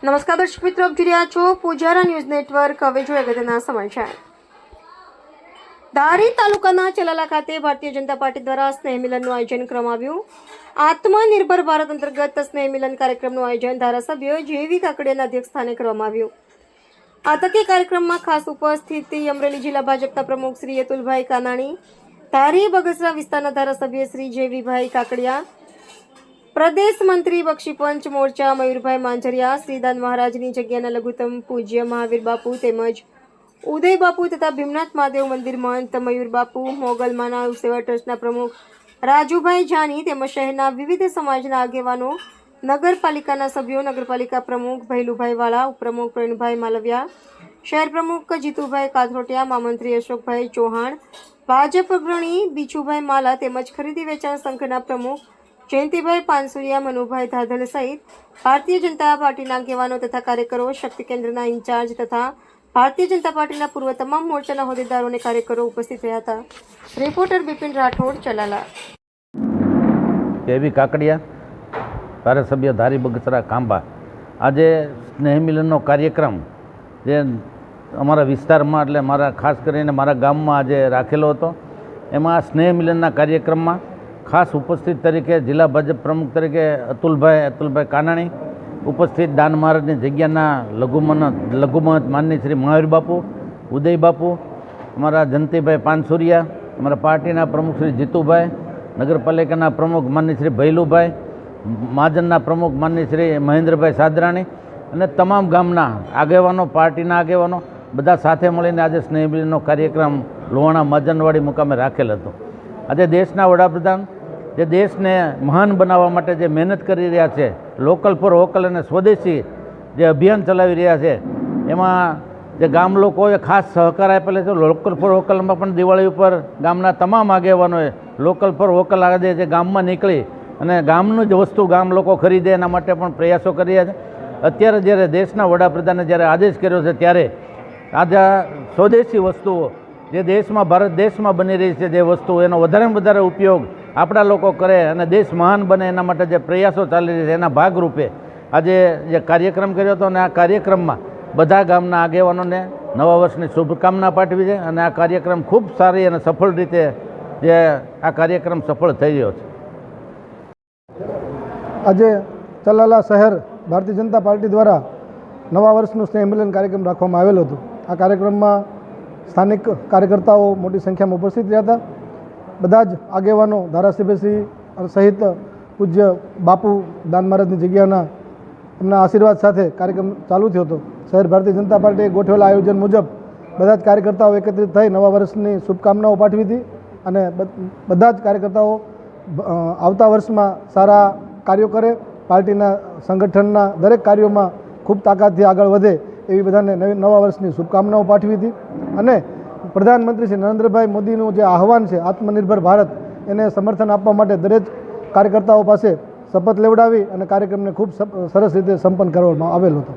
નમસ્કાર દર્શક મિત્રો, આપ જોઈ રહ્યા છો પૂજારા ન્યૂઝ નેટવર્ક। હવે જોઈએ અગત્યના સમાચાર। ધારી તાલુકાના ચલાલા ખાતે ભારતીય જનતા પાર્ટી દ્વારા સ્નેહ મિલનનું આયોજન કરવામાં આવ્યું। આત્મનિર્ભર ભારત અંતર્ગત સ્નેહ મિલન કાર્યક્રમનું આયોજન ધારાસભ્ય જેવી કાકડિયાના અધ્યક્ષસ્થાને કરવામાં આવ્યું। આ તકે કાર્યક્રમમાં ખાસ ઉપસ્થિત અમરેલી જિલ્લા ભાજપના પ્રમુખ શ્રી અતુલભાઈ કાનાણી, ધારી બગસરા વિસ્તારના ધારાસભ્ય શ્રી જેવીભાઈ કાકડિયા, પ્રદેશ મંત્રી બક્ષીપંચ મોરચા મયુરભાઈ માંજરિયા, શ્રીદાન મહારાજની જગ્યાના લઘુત્તમ પૂજ્ય મહાવીર બાપુ તેમજ ઉદય બાપુ તથા ભીમનાથ મહાદેવ મંદિર મહંત મયુર બાપુ, મોગલ માનવ સેવા ટ્રસ્ટના પ્રમુખ રાજુભાઈ જાની તેમજ શહેરના વિવિધ સમાજના આગેવાનો, નગરપાલિકાના સભ્યો, નગરપાલિકા પ્રમુખ ભૈલુભાઈ વાળા, ઉપપ્રમુખ પ્રવીણભાઈ માલવિયા, શહેર પ્રમુખ જીતુભાઈ કાથરોટિયા, મહામંત્રી અશોકભાઈ ચૌહાણ, ભાજપ અગ્રણી બીચુભાઈ માલા તેમજ ખરીદી વેચાણ સંઘના પ્રમુખ જયંતિભાઈ પાનસુરિયા, મનુભાઈ ધાધલ સહિત ભારતીય જનતા પાર્ટીના આગેવાનો તથા કાર્યકરો, શક્તિ કેન્દ્રના ઇન્ચાર્જ તથા ભારતીય જનતા પાર્ટીના પૂર્વ તમામ મોરચાના હોદ્દેદારો અને કાર્યકરો ઉપસ્થિત રહ્યા હતા। રિપોર્ટર બિપિન રાઠોડ, ચલાલા। જેવી કાકડિયા, ધારાસભ્ય ધારી બગસરા ખાંભા। આજે સ્નેહ મિલનનો કાર્યક્રમ જે અમારા વિસ્તારમાં એટલે મારા ખાસ કરીને મારા ગામમાં આજે રાખેલો હતો। એમાં સ્નેહ મિલનના કાર્યક્રમમાં ખાસ ઉપસ્થિત તરીકે જિલ્લા ભાજપ પ્રમુખ તરીકે અતુલભાઈ કાનાણી ઉપસ્થિત, દાન મહારાજની જગ્યાના લઘુમહંત માનની શ્રી મહાવીર બાપુ, ઉદય બાપુ, અમારા જયંતિભાઈ પાનસુરિયા, અમારા પાર્ટીના પ્રમુખ શ્રી જીતુભાઈ, નગરપાલિકાના પ્રમુખ માનની શ્રી ભૈલુભાઈ, મહાજનના પ્રમુખ માનની શ્રી મહેન્દ્રભાઈ સાદરાણી અને તમામ ગામના આગેવાનો, પાર્ટીના આગેવાનો બધા સાથે મળીને આજે સ્નેહ મિલનનો કાર્યક્રમ લોહાણા મહાજનવાડી મુકામે રાખેલ હતો। આજે દેશના વડાપ્રધાન જે દેશને મહાન બનાવવા માટે જે મહેનત કરી રહ્યા છે, લોકલ ફોર વોકલ અને સ્વદેશી જે અભિયાન ચલાવી રહ્યા છે, એમાં જે ગામ લોકોએ ખાસ સહકાર આપેલો છે। લોકલ ફોર વોકલમાં પણ દિવાળી ઉપર ગામના તમામ આગેવાનોએ લોકલ ફોર વોકલ આજે જે ગામમાં નીકળી અને ગામનું જ વસ્તુ ગામ લોકો ખરીદે એના માટે પણ પ્રયાસો કર્યા છે। અત્યારે જ્યારે દેશના વડાપ્રધાને જ્યારે આદેશ કર્યો છે ત્યારે આજે સ્વદેશી વસ્તુઓ જે દેશમાં, ભારત દેશમાં બની રહી છે જે વસ્તુ, એનો વધારેમાં વધારે ઉપયોગ આપણા લોકો કરે અને દેશ મહાન બને એના માટે જે પ્રયાસો ચાલી રહ્યા છે એના ભાગરૂપે આજે જે કાર્યક્રમ કર્યો હતો અને આ કાર્યક્રમમાં બધા ગામના આગેવાનોને નવા વર્ષની શુભકામના પાઠવી છે અને આ કાર્યક્રમ ખૂબ સારી અને સફળ રીતે જે આ કાર્યક્રમ સફળ થઈ રહ્યો છે। આજે ચલાલા શહેર ભારતીય જનતા પાર્ટી દ્વારા નવા વર્ષનું સ્નેહ મિલન કાર્યક્રમ રાખવામાં આવેલો હતો। આ કાર્યક્રમમાં સ્થાનિક કાર્યકર્તાઓ મોટી સંખ્યામાં ઉપસ્થિત રહ્યા હતા। બધા જ આગેવાનો, ધારાસભ્યશ્રી સહિત પૂજ્ય બાપુ દાન મહારાજની જગ્યાના એમના આશીર્વાદ સાથે કાર્યક્રમ ચાલુ થયો હતો। શહેર ભારતીય જનતા પાર્ટીએ ગોઠવેલા આયોજન મુજબ બધા જ કાર્યકર્તાઓ એકત્રિત થઈ નવા વર્ષની શુભકામનાઓ પાઠવી હતી અને બધા જ કાર્યકર્તાઓ આવતા વર્ષમાં સારા કાર્યો કરે, પાર્ટીના સંગઠનના દરેક કાર્યોમાં ખૂબ તાકાતથી આગળ વધે એવી બધાને નવા વર્ષની શુભકામનાઓ પાઠવી હતી અને પ્રધાનમંત્રી શ્રી નરેન્દ્રભાઈ મોદીનું જે આહવાન છે આત્મનિર્ભર ભારત, એને સમર્થન આપવા માટે દરેક કાર્યકર્તાઓ પાસે શપથ લેવડાવી અને કાર્યક્રમને ખૂબ સરસ રીતે સંપન્ન કરવામાં આવેલો હતો।